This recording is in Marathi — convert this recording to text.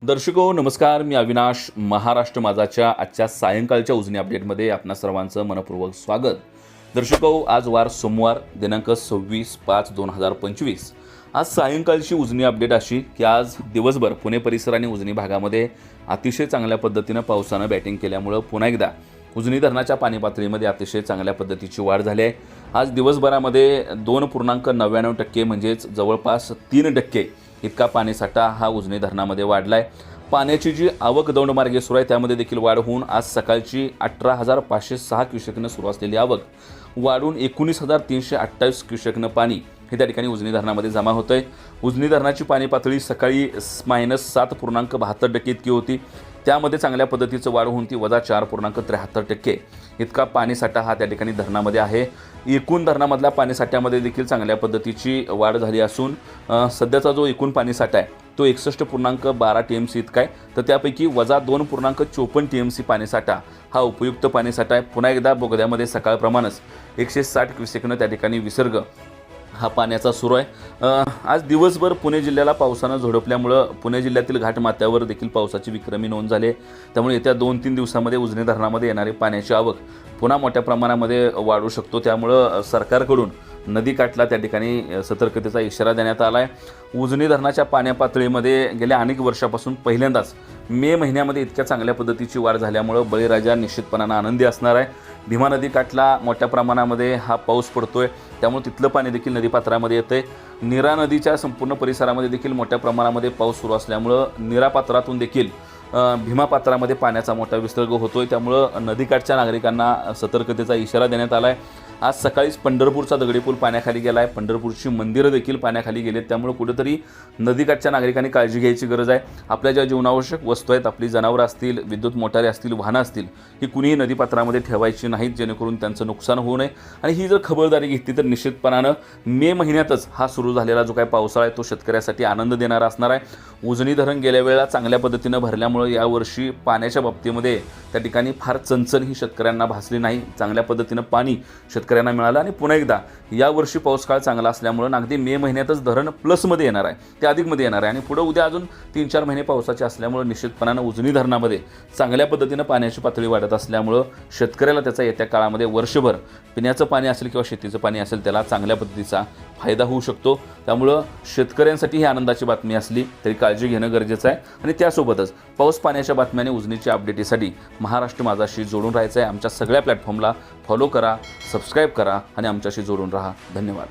दर्शको नमस्कार, मी अविनाश. महाराष्ट्र माझाच्या आजच्या सायंकाळच्या उजनी अपडेटमध्ये आपणा सर्वांचं मनपूर्वक स्वागत. दर्शको, आज वार सोमवार दिनांक 26/5/2025. आज सायंकाळची उजनी अपडेट अशी की आज दिवसभर पुणे परिसर आणि उजनी भागामध्ये अतिशय चांगल्या पद्धतीनं पावसानं बॅटिंग केल्यामुळं पुन्हा एकदा उजनी धरणाच्या पाणी पातळीमध्ये अतिशय चांगल्या पद्धतीची वाढ झाली आहे. आज दिवसभरामध्ये 2.99% म्हणजेच जवळपास 3% इतका पाणीसाठा हा उजनी धरणामध्ये वाढला आहे. पाण्याची जी आवक दौंडमार्गे सुरू आहे त्यामध्ये देखील वाढ होऊन आज सकाळची 18,506 क्युसेकनं सुरू असलेली आवक वाढून 19,328 क्युसेकनं पाणी हे त्या ठिकाणी उजनी धरणामध्ये जमा होतं आहे. उजनी धरणाची पाणी पातळी सकाळी -7.72% इतकी होती. त्यामध्ये चांगल्या पद्धतीचं वाढ होऊन ती -4.73% इतका पाणीसाठा हा त्या ठिकाणी धरणामध्ये आहे. एकूण धरणामधल्या पाणीसाठ्यामध्ये देखील चांगल्या पद्धतीची वाढ झाली असून सध्याचा जो एकूण पाणीसाठा आहे तो 61.12 TMC इतका आहे. तर त्यापैकी -2.54 TMC पाणीसाठा हा उपयुक्त पाणीसाठा आहे. पुन्हा एकदा बोगद्यामध्ये सकाळप्रमाणेच 160 क्युसेकनं त्या ठिकाणी विसर्ग हा पाण्याचा सुरू आहे. आज दिवसभर पुणे जिल्ह्याला पावसानं झोडपल्यामुळं पुणे जिल्ह्यातील घाटमाथ्यावर देखील पावसाची विक्रमी नोंद झाली आहे. त्यामुळे येत्या 2-3 दिवसामध्ये उजनी धरणामध्ये येणारी पाण्याची आवक पुन्हा मोठ्या प्रमाणामध्ये वाढू शकतो. त्यामुळं सरकारकडून नदीकाठला त्या ठिकाणी सतर्कतेचा इशारा देण्यात आला आहे. उजनी धरणाच्या पाण्या पातळीमध्ये गेल्या अनेक वर्षापासून पहिल्यांदाच मे महिन्यामध्ये इतक्या चांगल्या पद्धतीची वाढ झाल्यामुळं बळीराजा निश्चितपणानं आनंदी असणार आहे. भीमा नदीकाठला मोठ्या प्रमाणामध्ये हा पाऊस पडतोय त्यामुळे तिथलं पाणी देखील नदीपात्रामध्ये येतंय. नीरा नदीच्या संपूर्ण परिसरामध्ये देखील मोठ्या प्रमाणामध्ये पाऊस सुरू असल्यामुळं नीरा पात्रातून देखील भीमा पात्रामध्ये पाण्याचा मोठा विसर्ग होतोय. त्यामुळं नदीकाठच्या नागरिकांना सतर्कतेचा इशारा देण्यात आला आहे. आज सकाळीच पंढरपूरचा दगडी पूल पाण्याखाली गेला आहे. पंढरपूरची मंदिरं देखील पाण्याखाली गेलेत. त्यामुळे कुठेतरी नदीकाठच्या नागरिकांनी काळजी घ्यायची गरज आहे. आपल्या ज्या जीवनावश्यक वस्तू आहेत, आपली जनावरं असतील, विद्युत मोटारी असतील, वाहनं असतील, ही कुणीही नदीपात्रामध्ये ठेवायची नाहीत जेणेकरून त्यांचं नुकसान होऊ नये. आणि ही जर खबरदारी घेतली तर निश्चितपणानं मे महिन्यातच हा सुरू झालेला जो काय पावसाळा आहे तो शेतकऱ्यासाठी आनंद देणारा असणार आहे. उजनी धरण गेल्या वेळेला चांगल्या पद्धतीनं भरल्यामुळे यावर्षी पाण्याच्या बाबतीमध्ये त्या ठिकाणी फार चणचण ही शेतकऱ्यांना भासली नाही. चांगल्या पद्धतीनं पाणी शेतकऱ्यांना मिळालं आणि पुन्हा एकदा यावर्षी पाऊस काळ चांगला असल्यामुळे अगदी मे महिन्यातच धरण प्लसमध्ये येणार आहे, ते अधिकमध्ये येणार आहे. आणि पुढे उद्या अजून 3-4 महिने पावसाचे असल्यामुळे निश्चितपणानं उजनी धरणामध्ये चांगल्या पद्धतीनं पाण्याची पातळी वाढत असल्यामुळं शेतकऱ्याला त्याचा येत्या काळामध्ये वर्षभर पिण्याचं पाणी असेल किंवा शेतीचं पाणी असेल त्याला चांगल्या पद्धतीचा फायदा होऊ शकतो. त्यामुळं शेतकऱ्यांसाठी ही आनंदाची बातमी असली तरी काळजी घेणं गरजेचं आहे. आणि त्यासोबतच पाऊस पाण्याच्या बातम्याने उजनीच्या अपडेटीसाठी महाराष्ट्र माझाशी जोडून राहायचं आहे. आमच्या सगळ्या प्लॅटफॉर्मला फॉलो करा, सबस्क्राईब करा आणि आमच्याशी जोडून राहा. धन्यवाद.